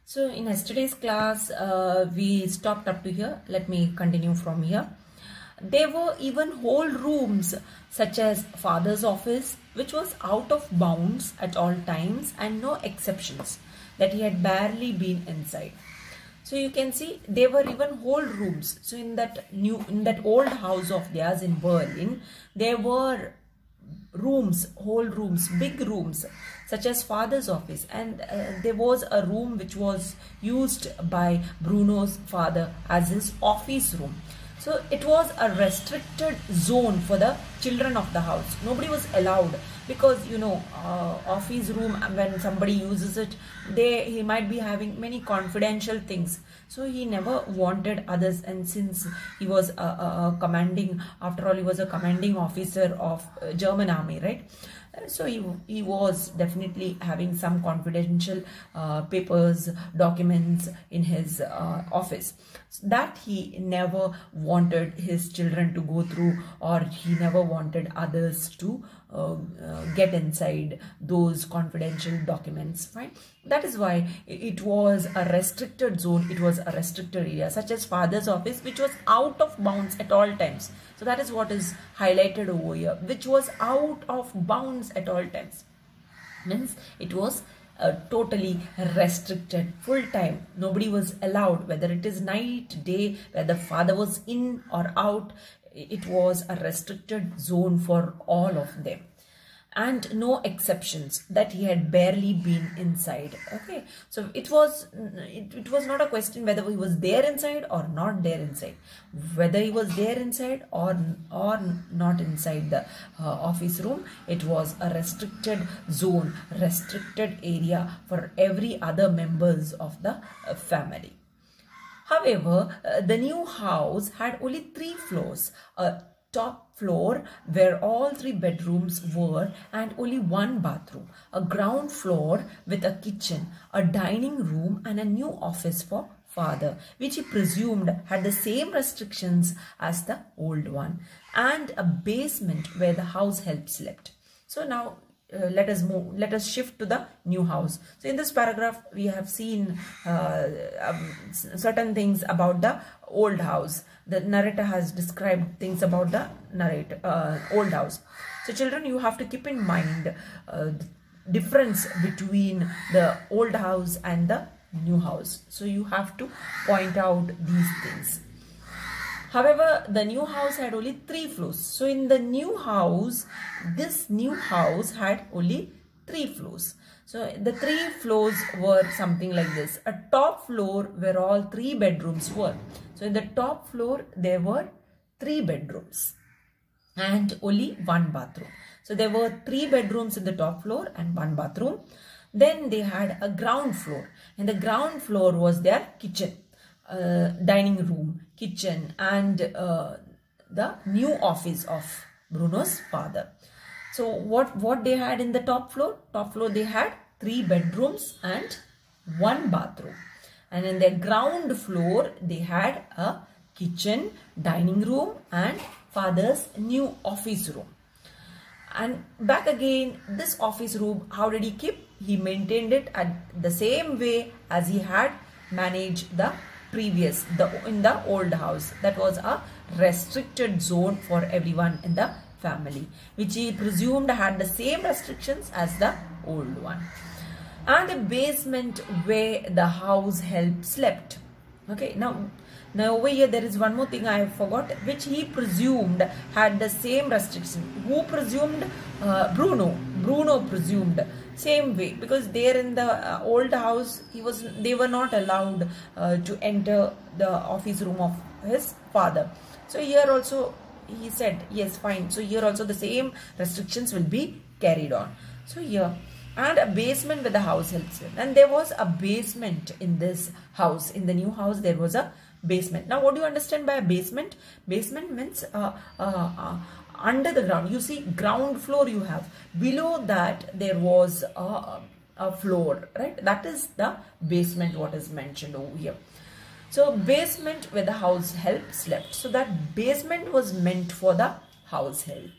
So in yesterday's class, we stopped up to here. Let me continue from here. There were even whole rooms such as father's office, which was out of bounds at all times and no exceptions, that he had barely been inside. So you can see there were even whole rooms. So in that old house of theirs in Berlin, there were rooms, whole rooms, big rooms, such as father's office, and there was a room which was used by Bruno's father as his office room. So it was a restricted zone for the children of the house. Nobody was allowed, because office room, when somebody uses it, he might be having many confidential things. So he never wanted others, and since he was after all he was a commanding officer of German army, right? So he was definitely having some confidential papers, documents in his office that he never wanted his children to go through, or he never wanted others to get inside those confidential documents, right? That is why it was a restricted zone. It was a restricted area, such as father's office, which was out of bounds at all times. So that is what is highlighted over here, which was out of bounds at all times. Means it was totally restricted, full time. Nobody was allowed, whether it is night, day, whether father was in or out. It was a restricted zone for all of them, and no exceptions, that he had barely been inside. Okay, so it was not a question whether he was there inside or not there inside, whether he was there inside or not inside the office room. It was a restricted zone, restricted area for every other members of the family. However, the new house had only 3 floors. A top floor where all 3 bedrooms were and only 1 bathroom. A ground floor with a kitchen, a dining room and a new office for father, which he presumed had the same restrictions as the old one, and a basement where the house help slept. So now let us shift to the new house. So in this paragraph we have seen certain things about the old house. The narrator has described things about the old house. So children, you have to keep in mind the difference between the old house and the new house. So you have to point out these things. However, the new house had only 3 floors. So in the new house, this new house had only 3 floors. So the 3 floors were something like this. A top floor where all 3 bedrooms were. So in the top floor, there were 3 bedrooms and only 1 bathroom. So there were 3 bedrooms in the top floor and 1 bathroom. Then they had a ground floor. And the ground floor was their kitchen, dining room, kitchen, and the new office of Bruno's father. So what they had in the top floor? Top floor they had 3 bedrooms and 1 bathroom. And in the ground floor they had a kitchen, dining room and father's new office room. And back again, this office room, how did he keep? He maintained it at the same way as he had managed the previous, in the old house. That was a restricted zone for everyone in the family, which he presumed had the same restrictions as the old one. And a basement where the house help slept. Okay, now over here there is one more thing I forgot, which he presumed had the same restriction. Who presumed? Bruno presumed. Same way, because there in the old house they were not allowed to enter the office room of his father. So here also he said, yes, fine. So here also the same restrictions will be carried on. So here, and a basement with the house helps him. And there was a basement in this house. In the new house there was a basement. Now what do you understand by a basement? Basement means under the ground. You see, ground floor you have. Below that there was a floor, right? That is the basement, what is mentioned over here. So basement where the house help slept. So that basement was meant for the house help.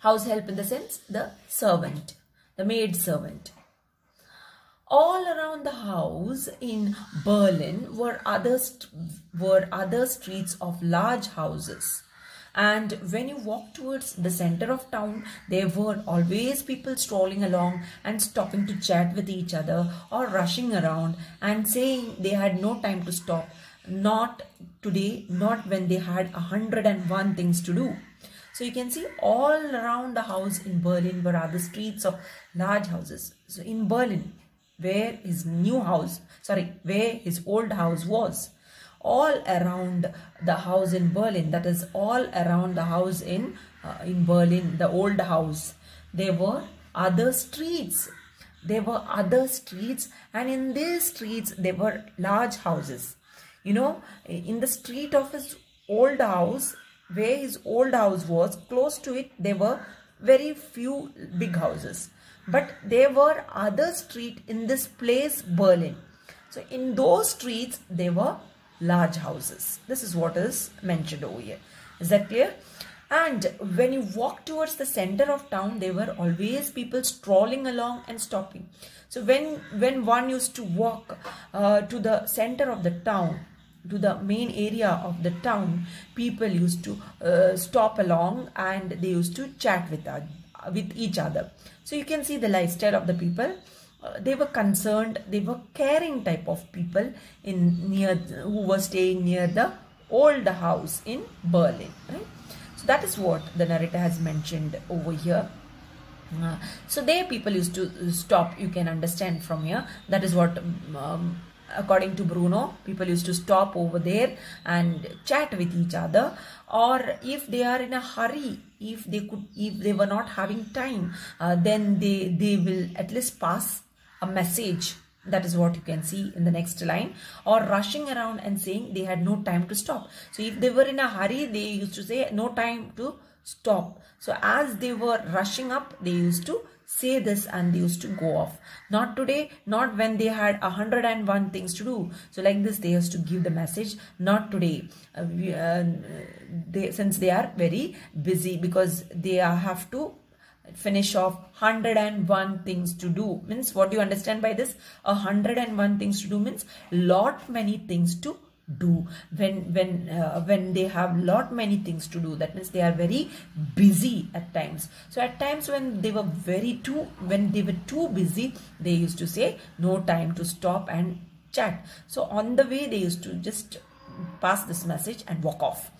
House help in the sense the servant, the maid servant. All around the house in Berlin were other streets of large houses. And when you walk towards the center of town, there were always people strolling along and stopping to chat with each other or rushing around and saying they had no time to stop. Not today, not when they had 101 things to do. So you can see all around the house in Berlin were other streets of large houses. So in Berlin, where his old house was, all around the house in Berlin, that is all around the house in Berlin, the old house, there were other streets. There were other streets, and in these streets there were large houses. You know, in the street of his old house, where his old house was, close to it, there were very few big houses. But there were other streets in this place, Berlin. So in those streets, there were large houses. This is what is mentioned over here. Is that clear? And when you walk towards the center of town, there were always people strolling along and stopping. So when one used to walk to the center of the town, to the main area of the town, people used to stop along and they used to chat with each other. So you can see the lifestyle of the people. They were concerned, they were caring type of people who were staying near the old house in Berlin, right? So that is what the narrator has mentioned over here. So there people used to stop, you can understand from here. That is what, according to Bruno, people used to stop over there and chat with each other. Or if they are in a hurry, if they were not having time, then they will at least pass a message. That is what you can see in the next line. Or rushing around and saying they had no time to stop. So if they were in a hurry, they used to say no time to stop. So as they were rushing up, they used to say this and they used to go off. Not today, not when they had 101 things to do. So like this, they used to give the message, not today. Since they are very busy, because they have to finish off 101 things to do. Means, what do you understand by this? 101 things to do means lot many things to do. When they have lot many things to do, that means they are very busy at times. So at times when they were too busy, they used to say no time to stop and chat. So on the way, they used to just pass this message and walk off.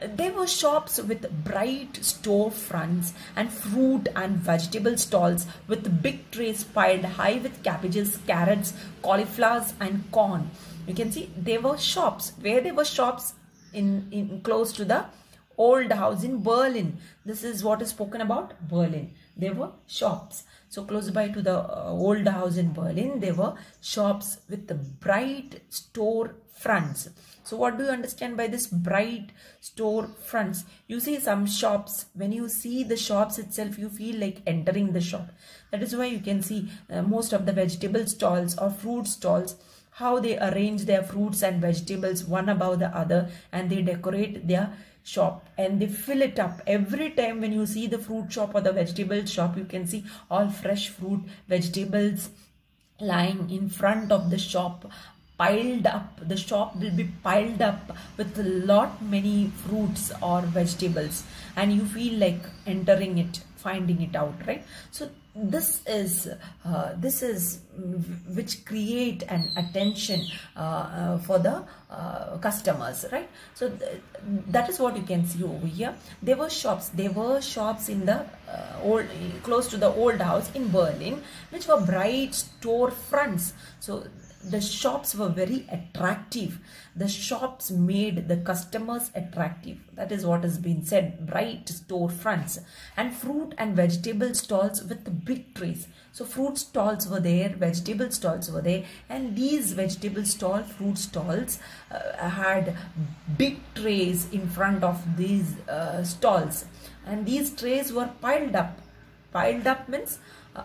There were shops with bright store fronts and fruit and vegetable stalls with big trays piled high with cabbages, carrots, cauliflowers and corn. You can see there were shops. Where there were shops in close to the old house in Berlin. This is what is spoken about Berlin. There were shops. So close by to the old house in Berlin, there were shops with the bright store fronts. So what do you understand by this bright store fronts? You see some shops, when you see the shops itself, you feel like entering the shop. That is why you can see most of the vegetable stalls or fruit stalls, how they arrange their fruits and vegetables one above the other, and they decorate their shop and they fill it up. Every time when you see the fruit shop or the vegetable shop, you can see all fresh fruit, vegetables lying in front of the shop, piled up. The shop will be piled up with a lot many fruits or vegetables, and you feel like entering it, finding it out, right? So this is which create an attention for the customers, right? So that is what you can see over here. There were shops in the close to the old house in Berlin, which were bright store fronts. So the shops were very attractive. The shops made the customers attractive. That is what has been said, bright store fronts. And fruit and vegetable stalls with big trays. So fruit stalls were there, vegetable stalls were there, and these vegetable stall, fruit stalls had big trays in front of these stalls. And these trays were piled up. Piled up means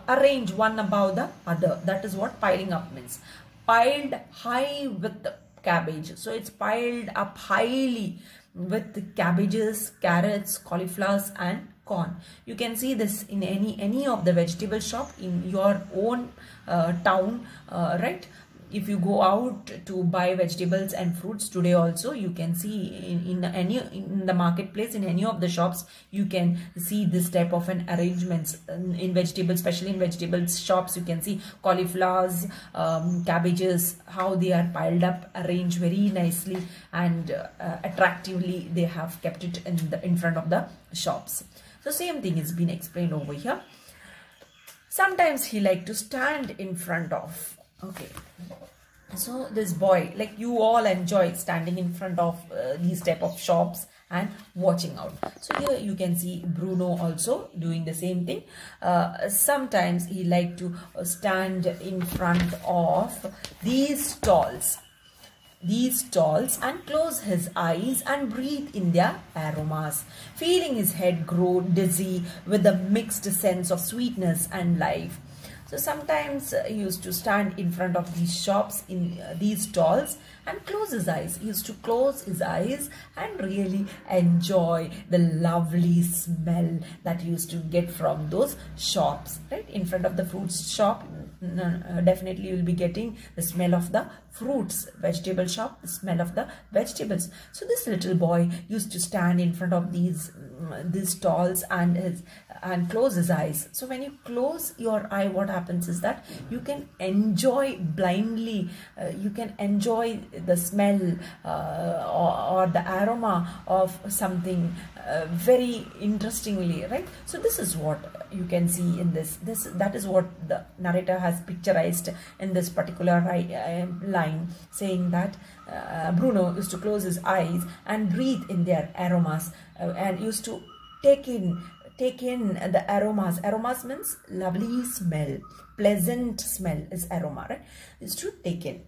arranged one above the other. That is what piling up means. Piled high with cabbage. So it's piled up highly with cabbages, carrots, cauliflowers and corn. You can see this in any of the vegetable shop in your own town, right? If you go out to buy vegetables and fruits today also, you can see in the marketplace, in any of the shops, you can see this type of an arrangements in vegetables, especially in vegetables shops. You can see cauliflowers, cabbages, how they are piled up, arranged very nicely and attractively. They have kept it in front of the shops. So same thing is being explained over here. Sometimes he liked to stand in front of. Okay, so this boy, like you all enjoy standing in front of these type of shops and watching out. So here you can see Bruno also doing the same thing. Sometimes he liked to stand in front of these stalls and close his eyes and breathe in their aromas, feeling his head grow dizzy with a mixed sense of sweetness and life. So sometimes he used to stand in front of these shops, in these stalls, and close his eyes. He used to close his eyes and really enjoy the lovely smell that he used to get from those shops, right? In front of the fruits shop, definitely you will be getting the smell of the fruits. Vegetable shop, the smell of the vegetables. So this little boy used to stand in front of these stalls and close his eyes. So when you close your eye, what happens is that you can enjoy blindly, you can enjoy the smell or the aroma of something very interestingly, right? So this is what you can see in that is what the narrator has picturized in this particular line, saying that Bruno used to close his eyes and breathe in their aromas and used to take in the aromas. Aromas means lovely smell, pleasant smell is aroma, right? Used to take in,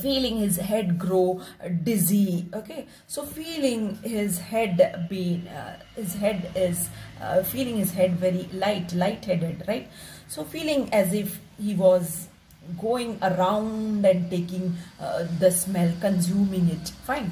feeling his head grow dizzy. Okay, so feeling his head feeling his head very light-headed, right? So feeling as if he was going around and taking the smell, consuming it, fine,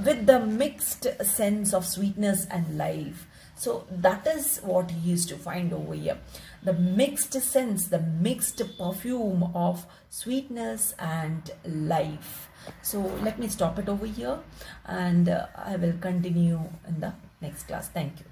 with the mixed sense of sweetness and life. So that is what he used to find over here. The mixed sense, the mixed perfume of sweetness and life. So let me stop it over here and I will continue in the next class. Thank you.